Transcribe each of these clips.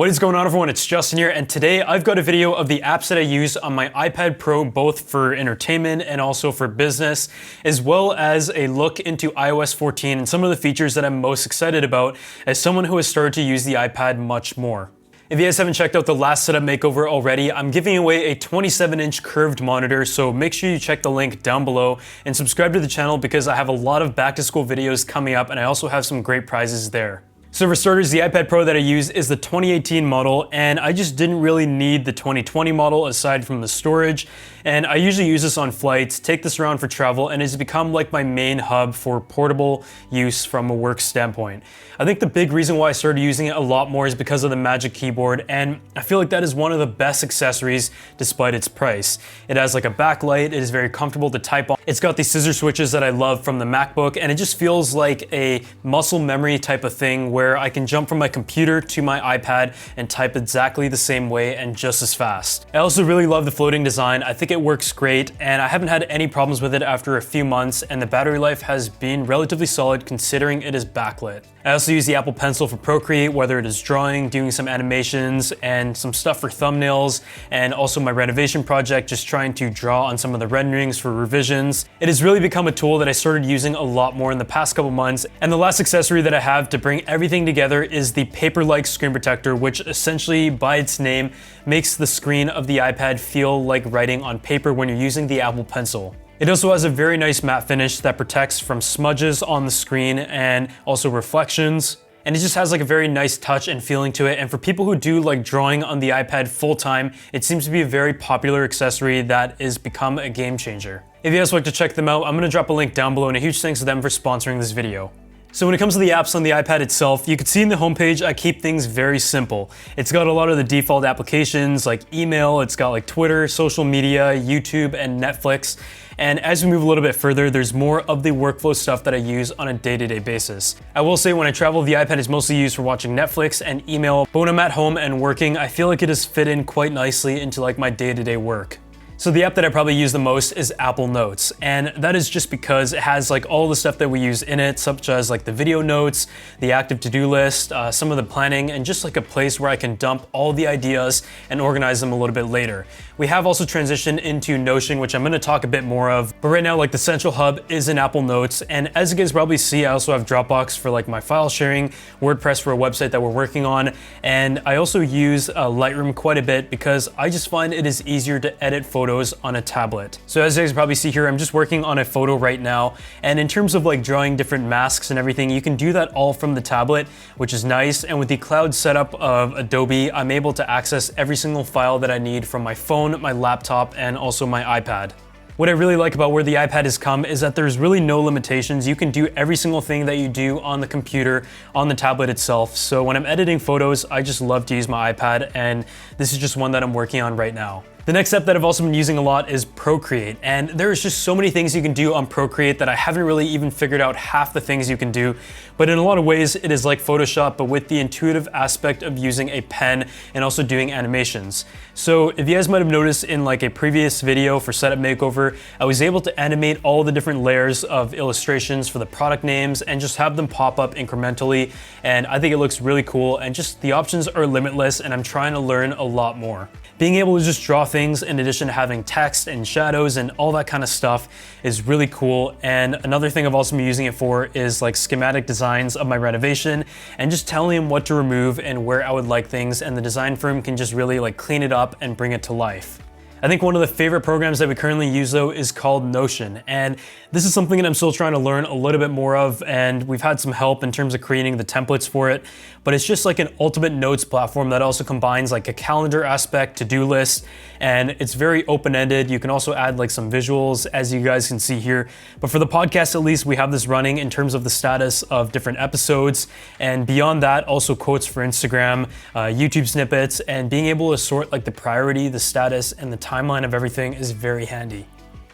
What is going on, everyone? It's Justin here, and today I've got a video of the apps that I use on my iPad Pro, both for entertainment and also for business, as well as a look into iOS 14 and some of the features that I'm most excited about as someone who has started to use the iPad much more. If you guys haven't checked out the last setup makeover already, I'm giving away a 27-inch curved monitor, so make sure you check the link down below and subscribe to the channel because I have a lot of back-to-school videos coming up and I also have some great prizes there. So for starters, the iPad Pro that I use is the 2018 model, and I just didn't really need the 2020 model aside from the storage. And I usually use this on flights, take this around for travel, and it's become like my main hub for portable use from a work standpoint. I think the big reason why I started using it a lot more is because of the Magic Keyboard, and I feel like that is one of the best accessories despite its price. It has like a backlight, it is very comfortable to type on. It's got these scissor switches that I love from the MacBook, and it just feels like a muscle memory type of thing where I can jump from my computer to my iPad and type exactly the same way and just as fast. I also really love the floating design. I think it works great, and I haven't had any problems with it after a few months, and the battery life has been relatively solid considering it is backlit. I also use the Apple Pencil for Procreate, whether it is drawing, doing some animations, and some stuff for thumbnails, and also my renovation project, just trying to draw on some of the renderings for revisions. It has really become a tool that I started using a lot more in the past couple months, and the last accessory that I have to bring everything together is the paper-like screen protector, which essentially, by its name, makes the screen of the iPad feel like writing on paper when you're using the Apple Pencil. It also has a very nice matte finish that protects from smudges on the screen and also reflections. And it just has like a very nice touch and feeling to it. And for people who do like drawing on the iPad full time, it seems to be a very popular accessory that has become a game changer. If you guys would like to check them out, I'm gonna drop a link down below, and a huge thanks to them for sponsoring this video. So when it comes to the apps on the iPad itself, you can see in the homepage, I keep things very simple. It's got a lot of the default applications like email, it's got like Twitter, social media, YouTube, and Netflix. And as we move a little bit further, there's more of the workflow stuff that I use on a day-to-day basis. I will say when I travel, the iPad is mostly used for watching Netflix and email, but when I'm at home and working, I feel like it has fit in quite nicely into like my day-to-day work. So the app that I probably use the most is Apple Notes, and that is just because it has like all the stuff that we use in it, such as like the video notes, the active to-do list, some of the planning, and just like a place where I can dump all the ideas and organize them a little bit later. We have also transitioned into Notion, which I'm gonna talk a bit more of, but right now like the central hub is in Apple Notes, and as you guys probably see, I also have Dropbox for like my file sharing, WordPress for a website that we're working on, and I also use Lightroom quite a bit because I just find it is easier to edit photos on a tablet. So as you guys probably see here, I'm just working on a photo right now. And in terms of like drawing different masks and everything, you can do that all from the tablet, which is nice. And with the cloud setup of Adobe, I'm able to access every single file that I need from my phone, my laptop, and also my iPad. What I really like about where the iPad has come is that there's really no limitations. You can do every single thing that you do on the computer, on the tablet itself. So when I'm editing photos, I just love to use my iPad, and this is just one that I'm working on right now. The next app that I've also been using a lot is Procreate, and there's just so many things you can do on Procreate that I haven't really even figured out half the things you can do, but in a lot of ways it is like Photoshop, but with the intuitive aspect of using a pen and also doing animations. So if you guys might have noticed in like a previous video for Setup Makeover, I was able to animate all the different layers of illustrations for the product names and just have them pop up incrementally, and I think it looks really cool, and just the options are limitless, and I'm trying to learn a lot more. Being able to just draw things in addition to having text and shadows and all that kind of stuff is really cool. And another thing I've also been using it for is like schematic designs of my renovation and just telling them what to remove and where I would like things, and the design firm can just really like clean it up and bring it to life. I think one of the favorite programs that we currently use though is called Notion, and this is something that I'm still trying to learn a little bit more of, and we've had some help in terms of creating the templates for it, but it's just like an ultimate notes platform that also combines like a calendar aspect, to-do list, and it's very open-ended. You can also add like some visuals, as you guys can see here, but for the podcast at least, we have this running in terms of the status of different episodes, and beyond that, also quotes for Instagram, YouTube snippets, and being able to sort like the priority, the status, and the timeline of everything is very handy.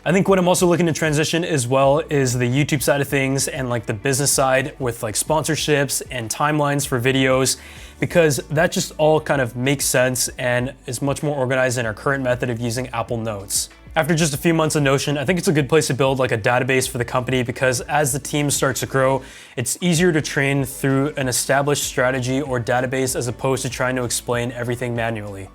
I think what I'm also looking to transition as well is the YouTube side of things and like the business side with like sponsorships and timelines for videos, because that just all kind of makes sense and is much more organized than our current method of using Apple Notes. After just a few months of Notion, I think it's a good place to build like a database for the company because as the team starts to grow, it's easier to train through an established strategy or database as opposed to trying to explain everything manually.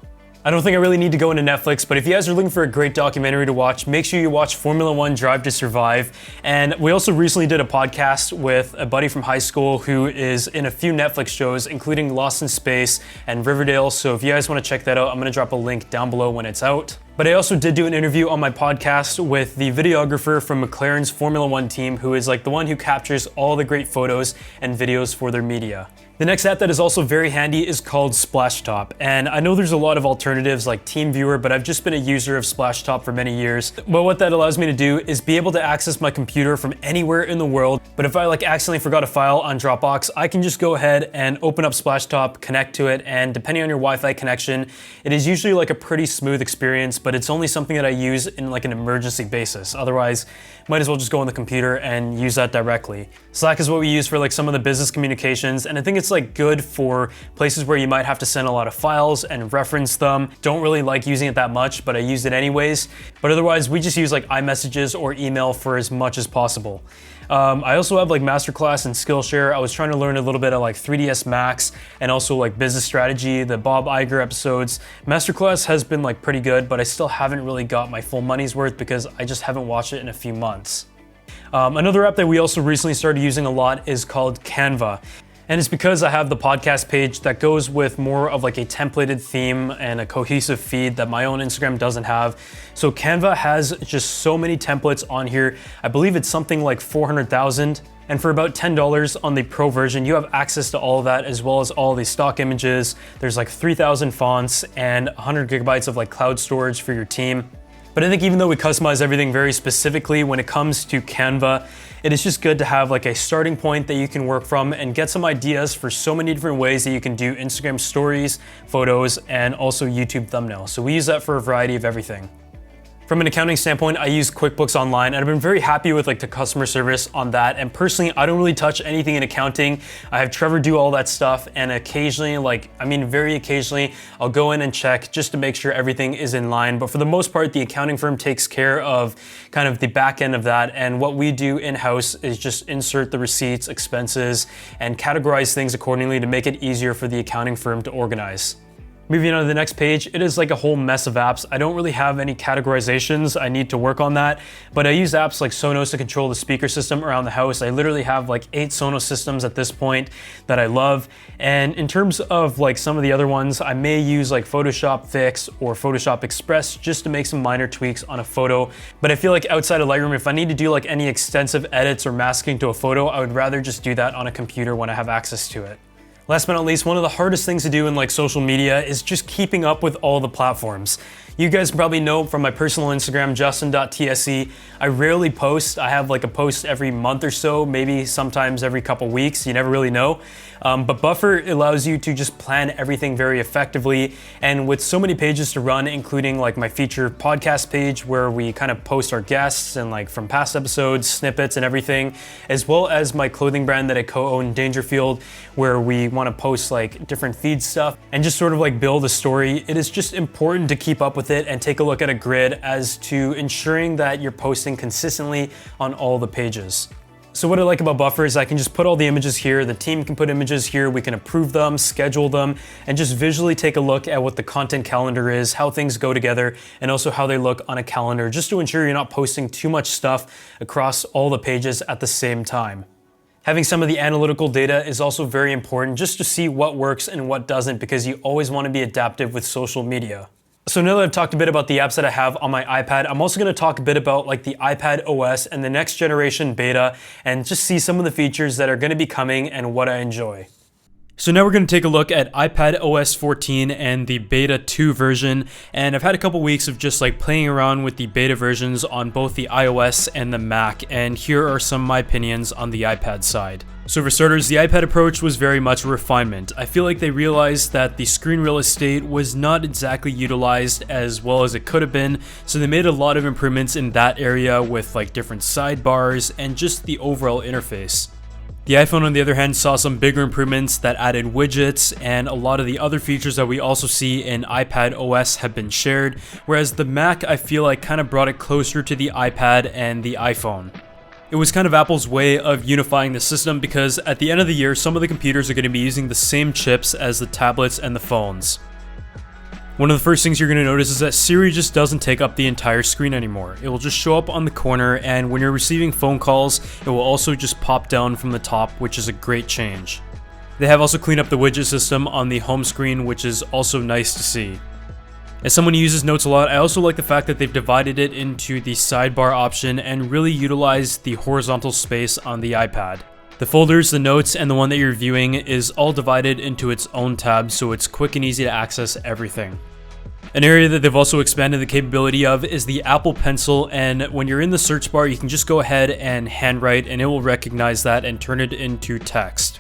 I don't think I really need to go into Netflix, but if you guys are looking for a great documentary to watch, make sure you watch Formula One Drive to Survive. And we also recently did a podcast with a buddy from high school who is in a few Netflix shows, including Lost in Space and Riverdale. So if you guys want to check that out, I'm going to drop a link down below when it's out. But I also did do an interview on my podcast with the videographer from McLaren's Formula One team, who is like the one who captures all the great photos and videos for their media. The next app that is also very handy is called Splashtop. And I know there's a lot of alternatives like TeamViewer, but I've just been a user of Splashtop for many years. But what that allows me to do is be able to access my computer from anywhere in the world. But if I like accidentally forgot a file on Dropbox, I can just go ahead and open up Splashtop, connect to it, and depending on your Wi-Fi connection, it is usually like a pretty smooth experience, but it's only something that I use in like an emergency basis. Otherwise, might as well just go on the computer and use that directly. Slack is what we use for like some of the business communications, and I think it's like good for places where you might have to send a lot of files and reference them. Don't really like using it that much, but I use it anyways. But otherwise, we just use like iMessages or email for as much as possible. I also have like Masterclass and Skillshare. I was trying to learn a little bit of like 3ds Max and also like business strategy, the Bob Iger episodes. Masterclass has been like pretty good, but I still haven't really got my full money's worth because I just haven't watched it in a few months. Another app that we also recently started using a lot is called Canva. And it's because I have the podcast page that goes with more of like a templated theme and a cohesive feed that my own Instagram doesn't have. So Canva has just so many templates on here. I believe it's something like 400,000. And for about $10 on the pro version, you have access to all of that as well as all the stock images. There's like 3,000 fonts and 100 gigabytes of like cloud storage for your team. But I think even though we customize everything very specifically when it comes to Canva, it is just good to have like a starting point that you can work from and get some ideas for so many different ways that you can do Instagram stories, photos, and also YouTube thumbnails. So we use that for a variety of everything. From an accounting standpoint, I use QuickBooks Online, and I've been very happy with like the customer service on that. And personally, I don't really touch anything in accounting. I have Trevor do all that stuff, and occasionally, very occasionally, I'll go in and check just to make sure everything is in line. But for the most part, the accounting firm takes care of kind of the back end of that. And what we do in-house is just insert the receipts, expenses, and categorize things accordingly to make it easier for the accounting firm to organize. Moving on to the next page, it is like a whole mess of apps. I don't really have any categorizations. I need to work on that, but I use apps like Sonos to control the speaker system around the house. I literally have like 8 Sonos systems at this point that I love. And in terms of like some of the other ones, I may use like Photoshop Fix or Photoshop Express just to make some minor tweaks on a photo. But I feel like outside of Lightroom, if I need to do like any extensive edits or masking to a photo, I would rather just do that on a computer when I have access to it. Last but not least, one of the hardest things to do in like social media is just keeping up with all the platforms. You guys probably know from my personal Instagram, justin.tse, I rarely post. I have like a post every month or so, maybe sometimes every couple weeks, you never really know. But Buffer allows you to just plan everything very effectively. And with so many pages to run, including like my featured podcast page where we kind of post our guests and like from past episodes, snippets and everything, as well as my clothing brand that I co-own, Dangerfield, where we want to post like different feed stuff and just sort of like build a story. It is just important to keep up with it and take a look at a grid as to ensuring that you're posting consistently on all the pages. So what I like about Buffer is I can just put all the images here, the team can put images here, we can approve them, schedule them, and just visually take a look at what the content calendar is, how things go together, and also how they look on a calendar, just to ensure you're not posting too much stuff across all the pages at the same time. Having some of the analytical data is also very important just to see what works and what doesn't, because you always want to be adaptive with social media. So now that I've talked a bit about the apps that I have on my iPad, I'm also going to talk a bit about like the iPadOS and the next generation beta and just see some of the features that are going to be coming and what I enjoy. So now we're going to take a look at iPadOS 14 and the beta 2 version, and I've had a couple weeks of just like playing around with the beta versions on both the iOS and the Mac, and here are some of my opinions on the iPad side. So for starters, the iPad approach was very much a refinement. I feel like they realized that the screen real estate was not exactly utilized as well as it could have been, so they made a lot of improvements in that area with like different sidebars and just the overall interface. The The iPhone, on the other hand, saw some bigger improvements that added widgets, and a lot of the other features that we also see in iPadOS have been shared, whereas the Mac, I feel like, kind of brought it closer to the iPad and the iPhone. It was kind of Apple's way of unifying the system because at the end of the year, some of the computers are going to be using the same chips as the tablets and the phones. One of the first things you're going to notice is that Siri just doesn't take up the entire screen anymore. It will just show up on the corner, and when you're receiving phone calls, it will also just pop down from the top, which is a great change. They have also cleaned up the widget system on the home screen, which is also nice to see. As someone who uses Notes a lot, I also like the fact that they've divided it into the sidebar option and really utilized the horizontal space on the iPad. The folders, the notes, and the one that you're viewing is all divided into its own tab, so it's quick and easy to access everything. An area that they've also expanded the capability of is the Apple Pencil, and when you're in the search bar, you can just go ahead and handwrite and it will recognize that and turn it into text.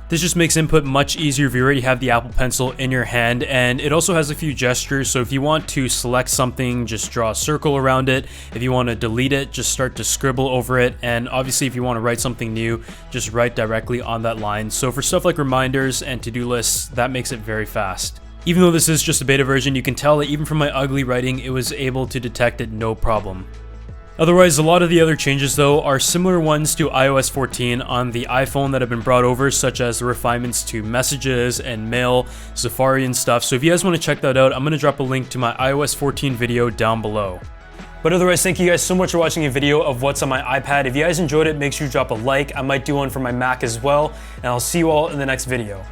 This just makes input much easier if you already have the Apple Pencil in your hand, and it also has a few gestures, so if you want to select something, just draw a circle around it. If you want to delete it, just start to scribble over it, and obviously if you want to write something new, just write directly on that line. So for stuff like reminders and to-do lists, that makes it very fast. Even though this is just a beta version, you can tell that even from my ugly writing, it was able to detect it no problem. Otherwise, a lot of the other changes though are similar ones to iOS 14 on the iPhone that have been brought over, such as the refinements to messages and mail, Safari and stuff. So if you guys want to check that out, I'm going to drop a link to my iOS 14 video down below. But otherwise, thank you guys so much for watching a video of what's on my iPad. If you guys enjoyed it, make sure you drop a like. I might do one for my Mac as well, and I'll see you all in the next video.